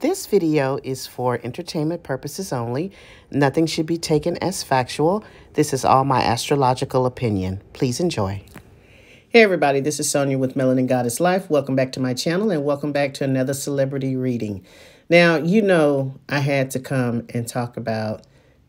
This video is for entertainment purposes only. Nothing should be taken as factual. This is all my astrological opinion. Please enjoy. Hey everybody, this is Sonia with Melanin Goddess Life. Welcome back to my channel and welcome back to another celebrity reading. Now, you know I had to come and talk about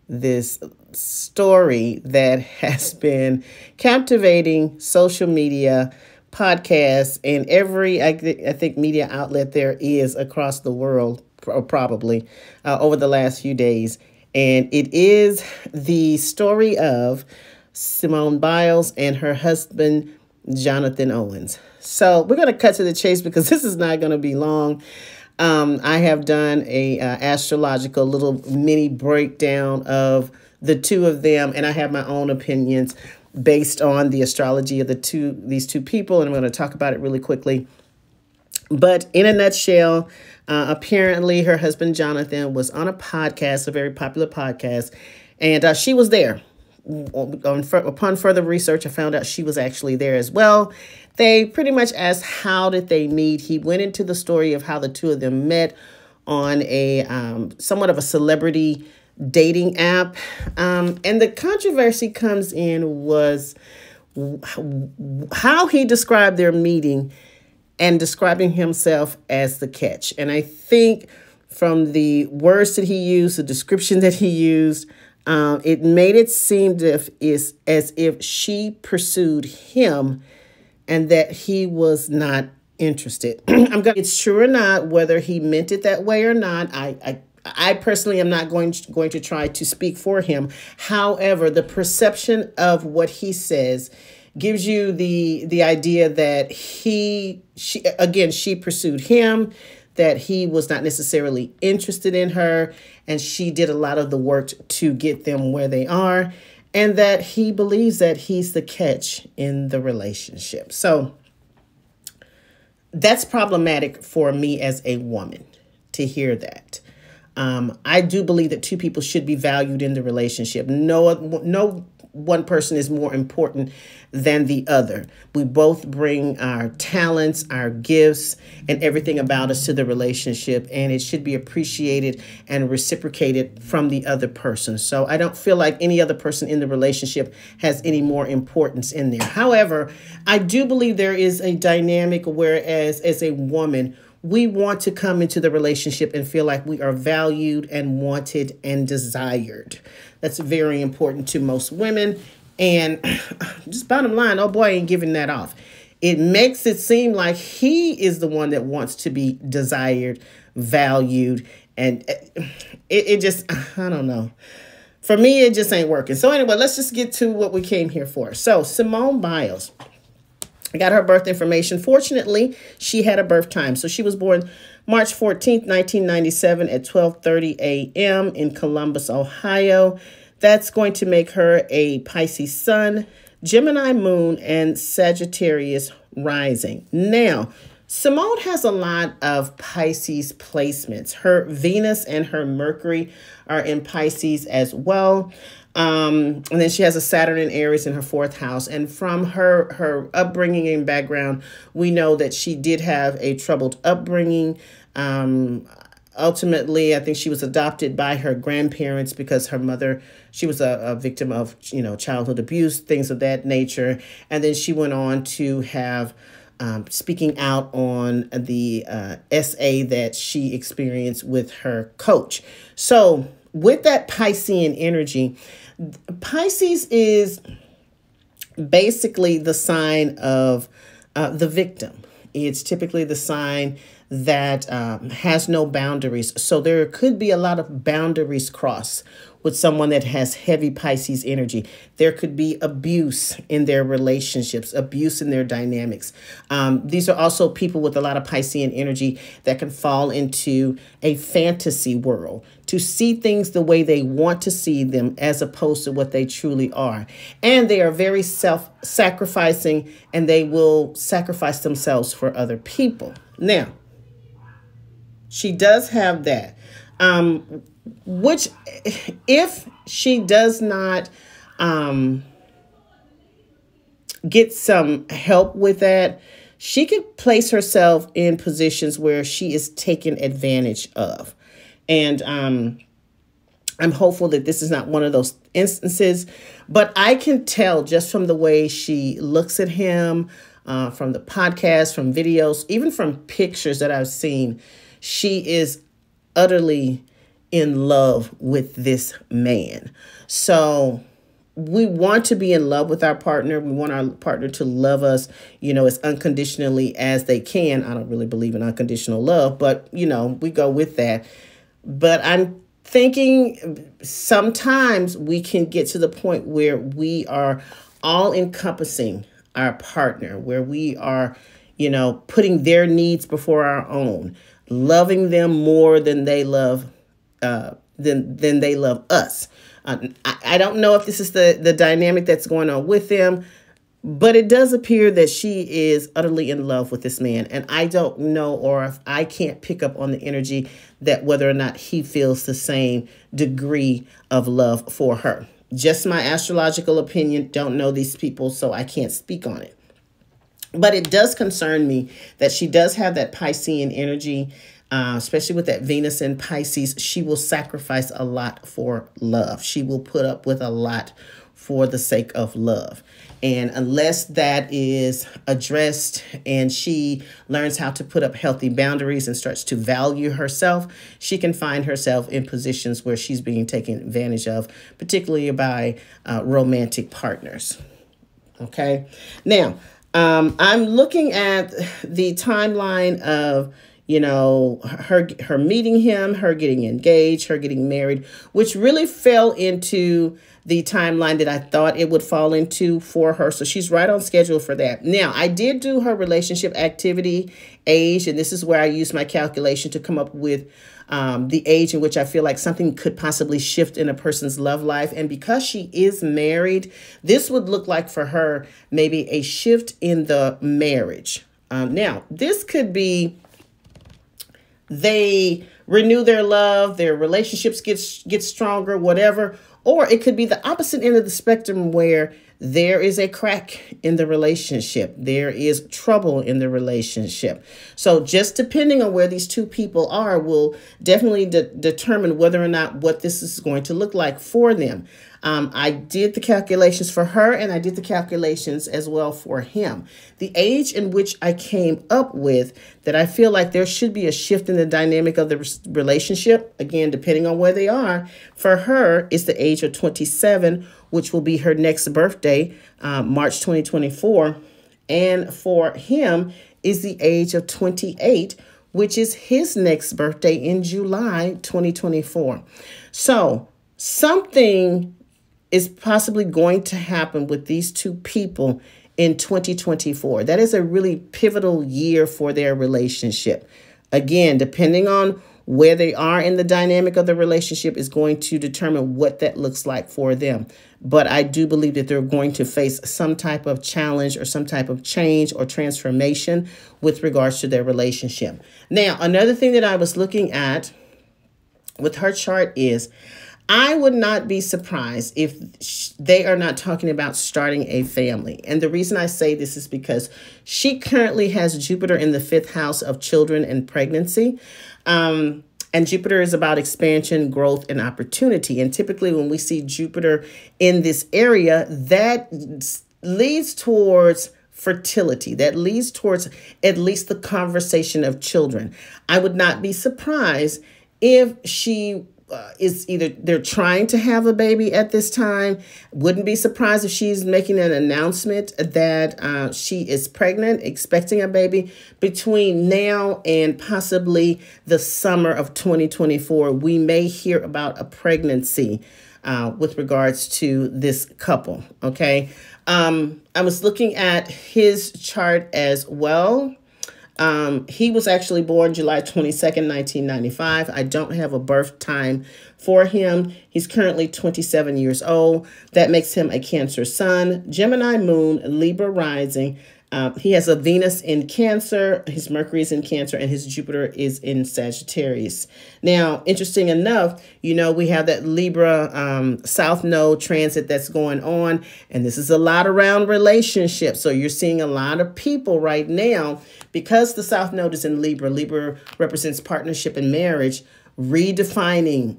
this story that has been captivating social media, podcasts, and every, I think, media outlet there is across the world, probably, over the last few days. And it is the story of Simone Biles and her husband, Jonathan Owens. So we're going to cut to the chase because this is not going to be long. I have done a astrological little mini breakdown of the two of them, and I have my own opinions based on the astrology of these two people, and I'm going to talk about it really quickly. But in a nutshell, apparently her husband Jonathan was on a podcast, a very popular podcast, and she was there. Upon further research, I found out she was actually there as well. They pretty much asked, how did they meet? He went into the story of how the two of them met on a somewhat of a celebrity dating app. And the controversy comes in was how he described their meeting and describing himself as the catch. And I think from the words that he used, the description that he used, it made it seem as if she pursued him and that he was not interested. It's true or not, whether he meant it that way or not. I personally am not going to try to speak for him. However, the perception of what he says gives you the idea that she pursued him, that he was not necessarily interested in her, and she did a lot of the work to get them where they are, and that he believes that he's the catch in the relationship. So that's problematic for me as a woman to hear that. I do believe that two people should be valued in the relationship. No one person is more important than the other. We both bring our talents, our gifts, and everything about us to the relationship, and it should be appreciated and reciprocated from the other person. So I don't feel like any other person in the relationship has any more importance in there. However, I do believe there is a dynamic whereas as a woman, we want to come into the relationship and feel like we are valued and wanted and desired. That's very important to most women. And just bottom line, oh boy, ain't giving that off. It makes it seem like he is the one that wants to be desired, valued, and it just, I don't know. For me, it just ain't working. So anyway, let's just get to what we came here for. So Simone Biles, I got her birth information. Fortunately, she had a birth time. So she was born March 14th, 1997 at 12:30 a.m. in Columbus, Ohio. That's going to make her a Pisces sun, Gemini moon, and Sagittarius rising. Now, Simone has a lot of Pisces placements. Her Venus and her Mercury are in Pisces as well. And then she has a Saturn and Aries in her fourth house. And from her upbringing and background, we know that she did have a troubled upbringing. Ultimately, I think she was adopted by her grandparents because her mother, she was a victim of, childhood abuse, things of that nature. And then she went on to have speaking out on the SA that she experienced with her coach. So with that Piscean energy, Pisces is basically the sign of the victim. It's typically the sign that has no boundaries. So there could be a lot of boundaries crossed with someone that has heavy Pisces energy. There could be abuse in their relationships, abuse in their dynamics. These are also people with a lot of Piscean energy that can fall into a fantasy world to see things the way they want to see them as opposed to what they truly are. And they are very self-sacrificing, and they will sacrifice themselves for other people. Now, she does have that. Which, if she does not get some help with that, she could place herself in positions where she is taken advantage of. And I'm hopeful that this is not one of those instances, but I can tell just from the way she looks at him, from the podcast, from videos, even from pictures that I've seen, she is utterly in love with this man. So we want to be in love with our partner. We want our partner to love us, as unconditionally as they can. I don't really believe in unconditional love, but, we go with that. But I'm thinking sometimes we can get to the point where we are all encompassing our partner, where we are, putting their needs before our own, loving them more than they love than they love us. I don't know if this is the dynamic that's going on with them, but it does appear that she is utterly in love with this man. And I don't know, or if I can't pick up on the energy that whether or not he feels the same degree of love for her. Just my astrological opinion. Don't know these people, so I can't speak on it. But it does concern me that she does have that Piscean energy. Especially with that Venus in Pisces, she will sacrifice a lot for love. She will put up with a lot for the sake of love. And unless that is addressed and she learns how to put up healthy boundaries and starts to value herself, she can find herself in positions where she's being taken advantage of, particularly by romantic partners. Okay. Now, I'm looking at the timeline of her meeting him, her getting engaged, her getting married, which really fell into the timeline that I thought it would fall into for her. So she's right on schedule for that. Now, I did do her relationship activity age, and this is where I used my calculation to come up with the age in which I feel like something could possibly shift in a person's love life. And because she is married, this would look like for her maybe a shift in the marriage. Now, this could be they renew their love, their relationships get stronger, whatever. Or it could be the opposite end of the spectrum where there is a crack in the relationship. There is trouble in the relationship. So just depending on where these two people are will definitely determine whether or not what this is going to look like for them. I did the calculations for her and I did the calculations as well for him. The age in which I came up with that I feel like there should be a shift in the dynamic of the relationship, again, depending on where they are, for her is the age of 27, which will be her next birthday, March 2024. And for him is the age of 28, which is his next birthday in July 2024. So something is possibly going to happen with these two people in 2024. That is a really pivotal year for their relationship. Again, depending on where they are in the dynamic of the relationship is going to determine what that looks like for them. But I do believe that they're going to face some type of challenge or some type of change or transformation with regards to their relationship. Now, another thing that I was looking at with her chart is I would not be surprised if they are not talking about starting a family. And the reason I say this is because she currently has Jupiter in the 5th house of children and pregnancy. And Jupiter is about expansion, growth, and opportunity. And typically when we see Jupiter in this area, that leads towards fertility. That leads towards at least the conversation of children. I would not be surprised if she is either they're trying to have a baby at this time. Wouldn't be surprised if she's making an announcement that she is pregnant, expecting a baby between now and possibly the summer of 2024. We may hear about a pregnancy with regards to this couple. Okay. I was looking at his chart as well. He was actually born July 22nd, 1995. I don't have a birth time for him. He's currently 27 years old. That makes him a Cancer sun, Gemini moon, Libra rising, He has a Venus in Cancer, his Mercury is in Cancer, and his Jupiter is in Sagittarius. Now, interesting enough, we have that Libra South Node transit that's going on, and this is a lot around relationships. So you're seeing a lot of people right now, because the South Node is in Libra. Libra represents partnership and marriage, redefining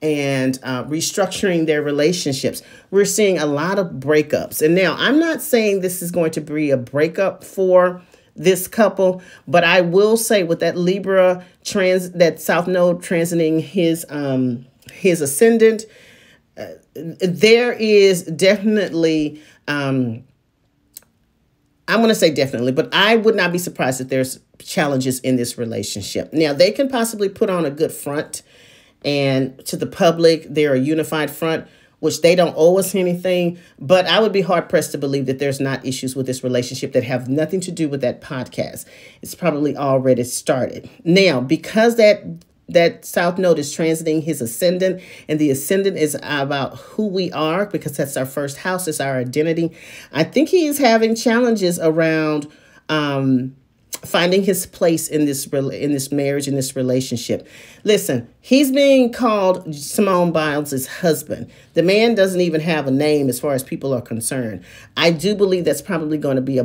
and restructuring their relationships. We're seeing a lot of breakups. And now I'm not saying this is going to be a breakup for this couple, but I will say with that Libra that South Node transiting his ascendant, there is definitely, I'm going to say definitely, but I would not be surprised if there's challenges in this relationship. Now, they can possibly put on a good front, and to the public, they're a unified front, which they don't owe us anything. But I would be hard pressed to believe that there's not issues with this relationship that have nothing to do with that podcast. It's probably already started. Now, because that South Node is transiting his ascendant, and the ascendant is about who we are, because that's our first house, it's our identity. I think he is having challenges around finding his place in this marriage, in this relationship. Listen, he's being called Simone Biles' husband. The man doesn't even have a name as far as people are concerned. I do believe that's probably going to be a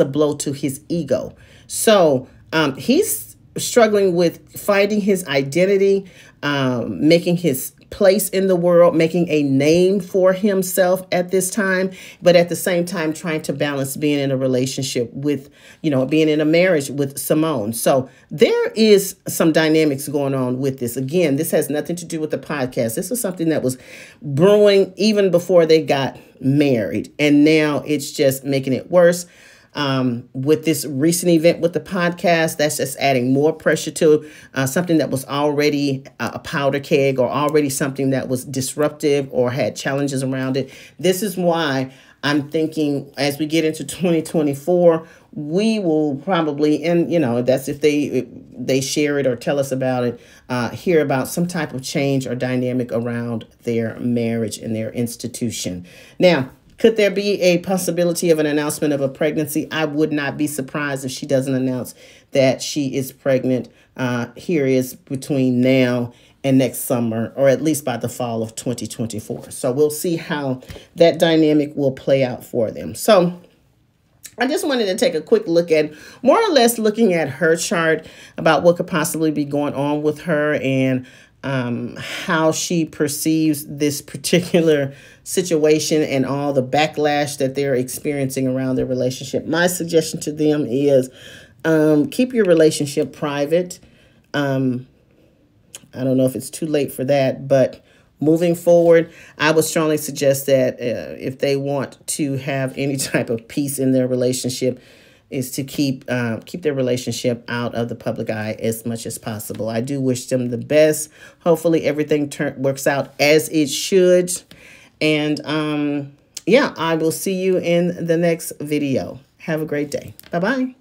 blow to his ego. So he's struggling with finding his identity, making his place in the world, making a name for himself at this time, but at the same time trying to balance being in a relationship with, being in a marriage with Simone. So there is some dynamics going on with this. Again, this has nothing to do with the podcast. This is something that was brewing even before they got married, and now it's just making it worse. With this recent event with the podcast, that's just adding more pressure to something that was already a powder keg, or already something that was disruptive or had challenges around it. This is why I'm thinking as we get into 2024, we will probably, and that's if they share it or tell us about it, hear about some type of change or dynamic around their marriage and their institution. Now, could there be a possibility of an announcement of a pregnancy? I would not be surprised if she doesn't announce that she is pregnant. Here is between now and next summer, or at least by the fall of 2024. So we'll see how that dynamic will play out for them. So I just wanted to take a quick look at, more or less looking at her chart about what could possibly be going on with her, and how she perceives this particular situation and all the backlash that they're experiencing around their relationship. My suggestion to them is keep your relationship private. I don't know if it's too late for that, but moving forward, I would strongly suggest that if they want to have any type of peace in their relationship, is to keep their relationship out of the public eye as much as possible. I do wish them the best. Hopefully everything works out as it should. And yeah, I will see you in the next video. Have a great day. Bye-bye.